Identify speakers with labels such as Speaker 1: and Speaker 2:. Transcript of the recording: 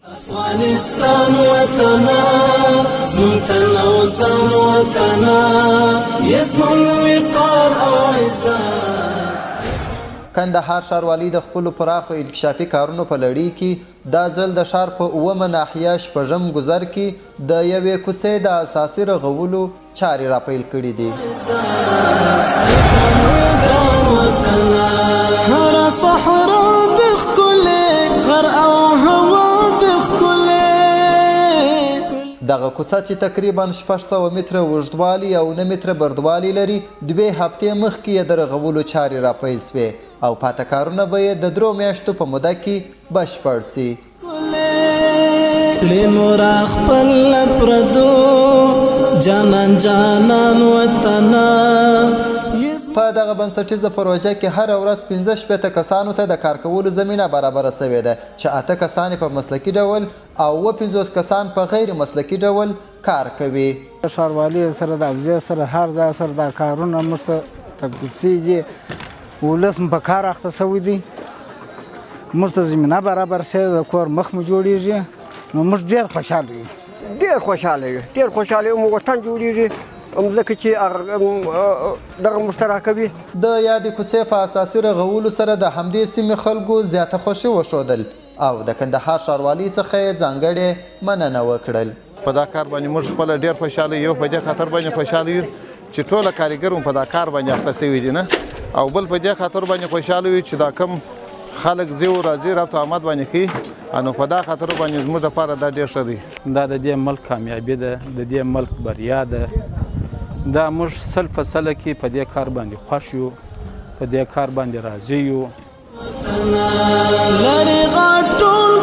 Speaker 1: افغانستان وطنا زمتن او ځان وطنا یزمن وقار او عزت.
Speaker 2: کندهار ښاروالي د خپلو پراخو انکشافي کارونو په لړۍ کې دا ځل د ښار په 9مه ناحیه شپږم ګذر کې د یوې کوڅې د اساسي رغولو چارې راپیل کړي دي.
Speaker 1: هر صحرا د ښکلې غر او هوا د ښکلې.
Speaker 2: دغه کوڅه چې تقریبا 600 متره اوږدوالی او 9 متره بردوالی لري 2 هفتې مخکې یې د رغولو چارې راپیل سوې او پاته کارونه به یې د 3 میاشتو په موده کې بشپړ سي.
Speaker 1: لنورا خپل پردو جانان جانان وطنا.
Speaker 2: په دغه بنسټیزه پروژه کې هر ورځ 15 کسانو ته د کار کولو زمینه برابره سوې ده چې 8 کسان په مسلکي ډول او 50 کسان په غیر مسلکي ډول کار کوي.
Speaker 3: ښاروالي سره د اوضاع سره هر ځای سره دا کارونه موږ ته تطبیقېږي. ولس په کار اخته سوی دی، موږ ته زمینه برابر شوې د کور مخ مو جوړېږي. نو موږ ډېر خوشحاله یو،
Speaker 4: ډېر خوشحاله یو. وطن جوړېږي ځکه چې دغه مشترکه وي.
Speaker 2: د یادې کوڅې په اساسي رغولو سره د همدې سیمې خلکو زیاته خوښي وښودل او د کندهار ښاروالي څخه یې ځانګړې مننه وکړل.
Speaker 5: په دا کار باندې موږ خپله ډېر خوشحاله یو. په دې خاطر باندې خوشحاله یو چې ټوله کارګر مو په دا کار باندې اخته سوي دي نه، او بل په دې خاطر باندې خوشحاله یو چې دا کم خلک ځي او راځي رفت آمد باندې کوي. نو په دا خاطر باندې زموږ لپاره دا ډېر ښه دی.
Speaker 6: دا د دې ملک کامیابي ده، د دې ملک بریا ده. دا موږ 100% کې په دې کار باندې خوښ یو، په دې کار باندې راضي یو.
Speaker 1: لری غاټول